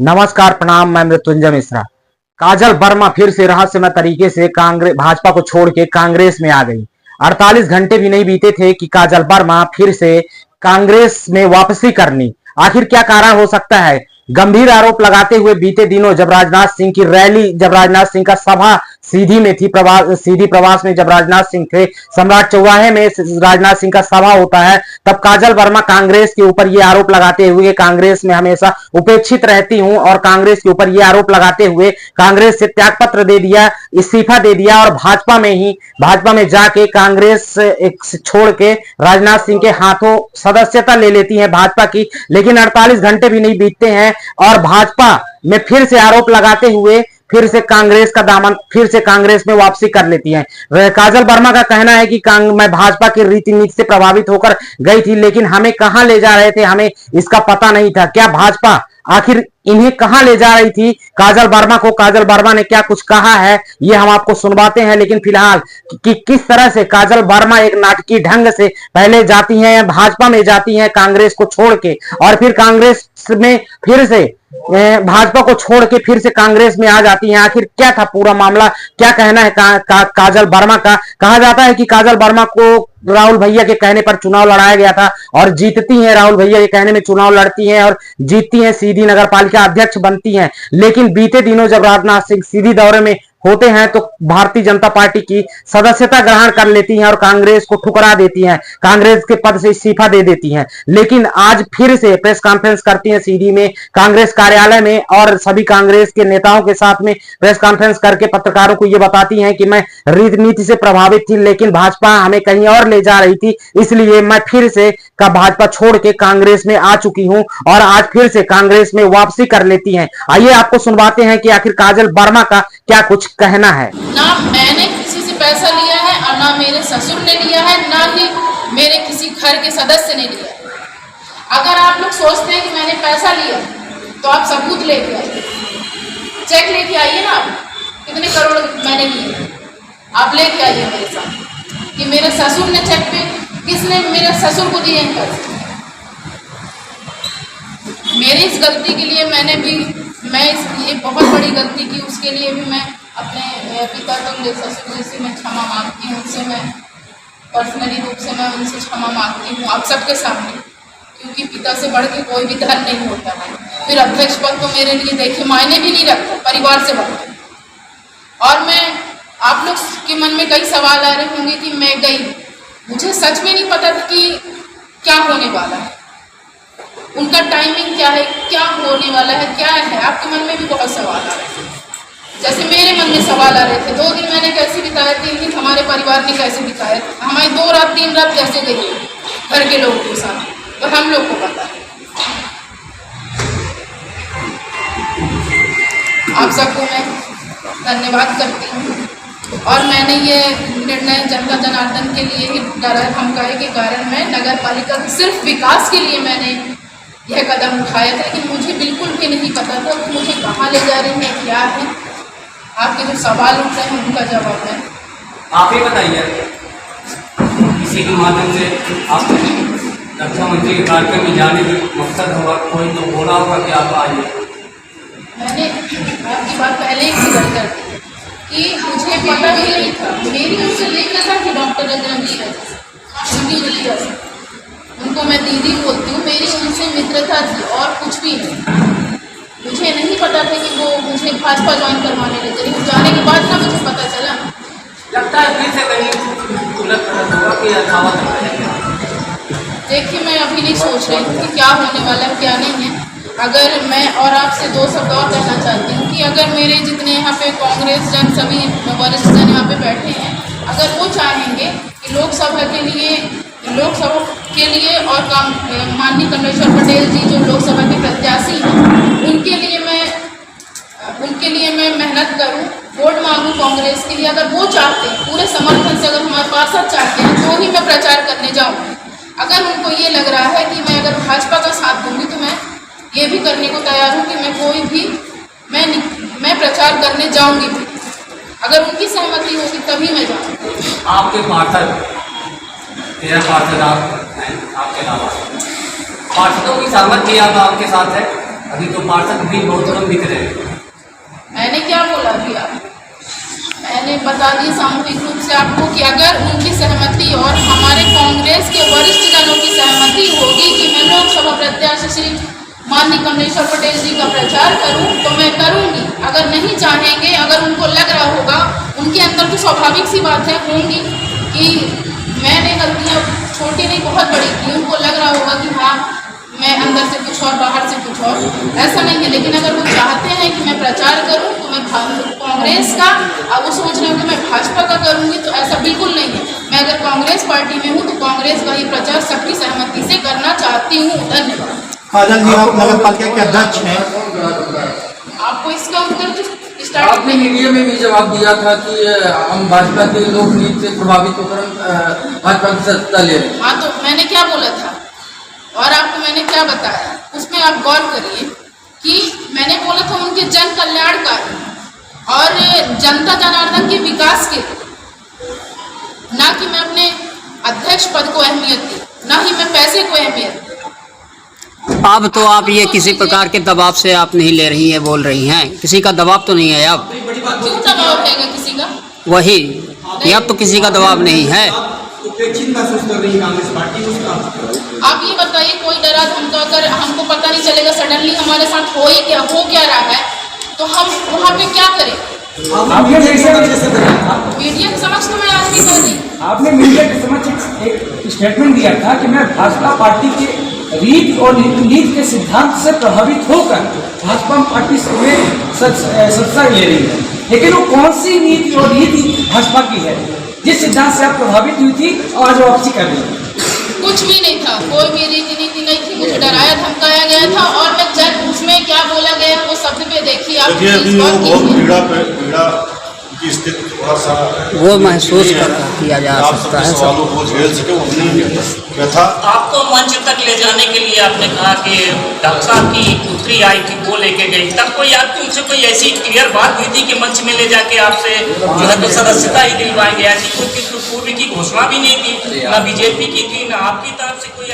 नमस्कार, प्रणाम। मैं मृत्युंजय मिश्रा। काजल वर्मा फिर से रहस्यमय तरीके से कांग्रेस भाजपा को छोड़ के कांग्रेस में आ गई। 48 घंटे भी नहीं बीते थे कि काजल वर्मा फिर से कांग्रेस में वापसी करनी। आखिर क्या कारण हो सकता है? गंभीर आरोप लगाते हुए बीते दिनों जब राजनाथ सिंह की रैली, जब राजनाथ सिंह का सभा सीधी में थी, सीधी प्रवास में जब राजनाथ सिंह थे, सम्राट चौराहे में राजनाथ सिंह का सभा होता है, तब काजल वर्मा कांग्रेस के ऊपर ये आरोप लगाते हुए कांग्रेस में हमेशा उपेक्षित रहती हूं और कांग्रेस के ऊपर ये आरोप लगाते हुए कांग्रेस से त्यागपत्र दे दिया, इस्तीफा दे दिया और भाजपा में जाके कांग्रेस छोड़ के राजनाथ सिंह के हाथों सदस्यता ले लेती है भाजपा की। लेकिन 48 घंटे भी नहीं बीतते हैं और भाजपा में फिर से आरोप लगाते हुए फिर से कांग्रेस का दामन, फिर से कांग्रेस में वापसी कर लेती हैं। काजल वर्मा का कहना है कि मैं भाजपा की रीति नीति से प्रभावित होकर गई थी, लेकिन हमें कहां ले जा रहे थे हमें इसका पता नहीं था। क्या भाजपा आखिर इन्हें कहां ले जा रही थी? काजल वर्मा को काजल वर्मा ने क्या कुछ कहा है ये हम आपको सुनवाते हैं। लेकिन फिलहाल कि किस तरह से काजल वर्मा एक नाटकीय ढंग से पहले जाती हैं, भाजपा में जाती हैं कांग्रेस को छोड़ के, और फिर कांग्रेस में फिर से भाजपा को छोड़ के फिर से कांग्रेस में आ जाती हैं। आखिर क्या था पूरा मामला, क्या कहना है काजल वर्मा का? कहा जाता है कि काजल वर्मा को राहुल भैया के कहने पर चुनाव लड़ाया गया था और जीतती हैं, राहुल भैया के कहने में चुनाव लड़ती हैं और जीतती हैं, सीधी नगर पालिका अध्यक्ष बनती हैं। लेकिन बीते दिनों जब राजनाथ सिंह सीधी दौरे में होते हैं तो भारतीय जनता पार्टी की सदस्यता ग्रहण कर लेती हैं और कांग्रेस को ठुकरा देती हैं, कांग्रेस के पद से इस्तीफा दे देती हैं। लेकिन आज फिर से प्रेस कॉन्फ्रेंस करती हैं सीधी में, कांग्रेस कार्यालय में, और सभी कांग्रेस के नेताओं के साथ में प्रेस कॉन्फ्रेंस करके पत्रकारों को यह बताती हैं कि मैं रीति से प्रभावित थी, लेकिन भाजपा हमें कहीं और ले जा रही थी, इसलिए मैं फिर से भाजपा छोड़ के कांग्रेस में आ चुकी हूं और आज फिर से कांग्रेस में वापसी कर लेती हैं। आइए आपको सुनवाते हैं कि आखिर काजल वर्मा का क्या कुछ कहना है। ना मैंने किसी से पैसा लिया है और ना मेरे ससुर ने लिया है, ना ही मेरे किसी घर के सदस्य ने लिया है। अगर आप लोग सोचते हैं कि मैंने पैसा लिया तो आप सबूत लेके आइए, चेक लेके आइए ना, आप कितने करोड़ मैंने लिए आप लेके आइए मेरे साथ कि मेरे ससुर ने चेक पे, किसने मेरे ससुर को दिए हैं पैसे। मेरी इस गलती के लिए ये बहुत बड़ी गलती की, उसके लिए भी मैं अपने पिता तुल्य ससुर जी से मैं क्षमा मांगती हूँ। उनसे मैं पर्सनली रूप से मैं उनसे क्षमा मांगती हूँ आप सबके सामने, क्योंकि पिता से बढ़ के कोई भी धन नहीं होता है। फिर अध्यक्ष पद तो मेरे लिए देखिए मायने भी नहीं रखता, परिवार से बढ़ के। और मैं आप लोग के मन में कई सवाल आ रहे होंगे कि मैं गई, मुझे सच में नहीं पता था कि क्या होने वाला है, उनका टाइमिंग क्या है, क्या होने वाला है, क्या है। आपके मन में भी बहुत सवाल आ रहे थे, जैसे मेरे मन में सवाल आ रहे थे। 2 दिन मैंने कैसे बिताए, 3 दिन हमारे परिवार ने कैसे बिताए, हमारी 2 रात 3 रात कैसे गई घर के लोगों के साथ, तो हम लोग को पता है। आप सबको मैं धन्यवाद करती हूँ। और मैंने ये निर्णय जनता जनार्दन के लिए ही धमकाए के कारण मैं नगर पालिका सिर्फ विकास के लिए मैंने यह कदम उठाया था, लेकिन मुझे बिल्कुल भी नहीं पता था कि मुझे कहाँ ले जा रही है, क्या है। आपके जो सवाल उठ रहे हैं उनका जवाब है। आप ही बताइए, किसी के माध्यम से आप रक्षा मंत्री के कार्यक्रम में जाने के मकसद होगा, कोई तो बोला होगा कि आप आइए। मैंने आपकी बात पहले ही क्लियर कर दी कि मुझे पता भी नहीं था। मेरी उनसे लेकर था कि डॉक्टर रजनीश उनकी वजह से उनको मैं दीदी बोलती हूँ, मेरी उनसे मित्रता थी और कुछ भी नहीं। मुझे नहीं पता था कि वो मुझे भाजपा ज्वाइन करवाने लगे, लेकिन जाने के बाद ना मुझे पता चला। लगता है फिर से कहीं उलट होगा कि यथावत रहेगा। देखिए, मैं अभी नहीं सोच रही हूँ कि क्या होने वाला है क्या नहीं है। अगर मैं और आपसे 2 शब्द और कहना चाहती हूँ कि अगर मेरे जितने यहाँ पे कांग्रेस जन, सभी वरिष्ठ जन यहाँ पे बैठे हैं, अगर वो चाहेंगे कि लोकसभा के लिए और माननीय कमलेश्वर पटेल जी जो लोकसभा के प्रत्याशी हैं, उनके लिए मैं मेहनत करूं, वोट मांगूं कांग्रेस के लिए। अगर वो चाहते हैं पूरे समर्थन से, अगर हमारे पार्षद चाहते हैं तो ही मैं प्रचार करने जाऊँगी। अगर उनको ये लग रहा है कि मैं अगर भाजपा का साथ दूंगी तो मैं ये भी करने को तैयार हूँ कि मैं प्रचार करने जाऊँगी भी। अगर उनकी सहमति होगी तभी मैं जाऊँगी। आपके पार्षद, 13 पार्षद आप हैं, आपके अलावा पार्षदों की सहमति अब आपके साथ है? अभी तो पार्षद भी बहुत कम दिख रहे हैं। मैंने क्या बोला भैया, मैंने बता दिया सामूहिक रूप से आपको कि अगर उनकी सहमति और हमारे कांग्रेस के वरिष्ठ जनों की सहमति होगी कि मैं लोकसभा प्रत्याशी श्री माननीय कमलेश्वर पटेल जी का प्रचार करूं तो मैं करूंगी। अगर नहीं चाहेंगे, अगर उनको लग रहा होगा, उनके अंदर तो स्वाभाविक सी बात है होंगी कि मैंने गलतियां छोटी नहीं बहुत बड़ी की, उनको लग रहा होगा कि हाँ मैं अंदर से कुछ और बाहर से कुछ और, ऐसा नहीं है। लेकिन अगर वो चाहते हैं कि मैं प्रचार करूं तो मैं कांग्रेस का, अब वो सोच रहे हो कि मैं भाजपा का करूंगी, तो ऐसा बिल्कुल नहीं है। मैं अगर कांग्रेस पार्टी में हूं तो कांग्रेस का ही प्रचार सबकी सहमति से करना चाहती हूँ। धन्यवाद। काजल जी, आप नगर पालिका के अध्यक्ष हैं, आपको इसका उत्तर तो आपने स्टार्टिंग में मीडिया में भी जवाब दिया था कि हम भाजपा के लोक नीति से प्रभावित होकर भाजपा की सत्ता ले रहे हैं। हाँ, तो मैंने क्या बोला था और आपको मैंने क्या बताया, उसमें आप गौर करिए कि मैंने बोला था उनके जन कल्याणकारी और जनता जनार्दन के विकास के लिए, ना कि मैं अपने अध्यक्ष पद को अहमियत दी, ना ही मैं पैसे को अहमियत दी। अब तो आप ये किसी प्रकार के दबाव से आप नहीं ले रही हैं, बोल रही हैं, किसी का दबाव तो नहीं है अब? क्यों दबाव रहेगा किसी का? वही कि अब तो किसी का दबाव नहीं है। उपेक्षित महसूस कर रही है कांग्रेस पार्टी, उसका आप ये बताइए, कोई डरा धमका अगर हमको पता नहीं चलेगा, सडनली हमारे साथ हो क्या रहा है, तो हम वहाँ पे क्या करें? मीडिया के समक्ष तो मैं आज भी कह रही। आपने मीडिया के समक्ष एक स्टेटमेंट दिया था कि मैं भाजपा पार्टी के रीत और नीति के सिद्धांत से प्रभावित होकर भाजपा पार्टी में सत्ता ले रही है, लेकिन वो कौन सी नीति और रीति भाजपा की है जिस सिद्धांत से आप प्रभावित हुई थी और आज वापसी कर रही है? कुछ भी नहीं था, कोई भी रीति नीति नहीं थी, मुझे डराया धमकाया गया था और मैं जब उसमें क्या बोला गया वो शब्द पे देखिए आप। बहुत की स्थिति थोड़ा सा वो महसूस किया जा सकता है। सवालों को झेल सके वो नहीं था। आपको मंच तक ले जाने के लिए आपने कहा कि डॉक्टर साहब की पुत्री आई थी, वो लेके गई, तब कोई आपकी उनसे कोई ऐसी क्लियर बात हुई थी कि मंच में ले जाके आपसे जो है तो सदस्यता ही दिलवाई गया थी? कुछ पूर्व की घोषणा भी नहीं थी, ना बीजेपी की थी, ना आपकी तरफ से कोई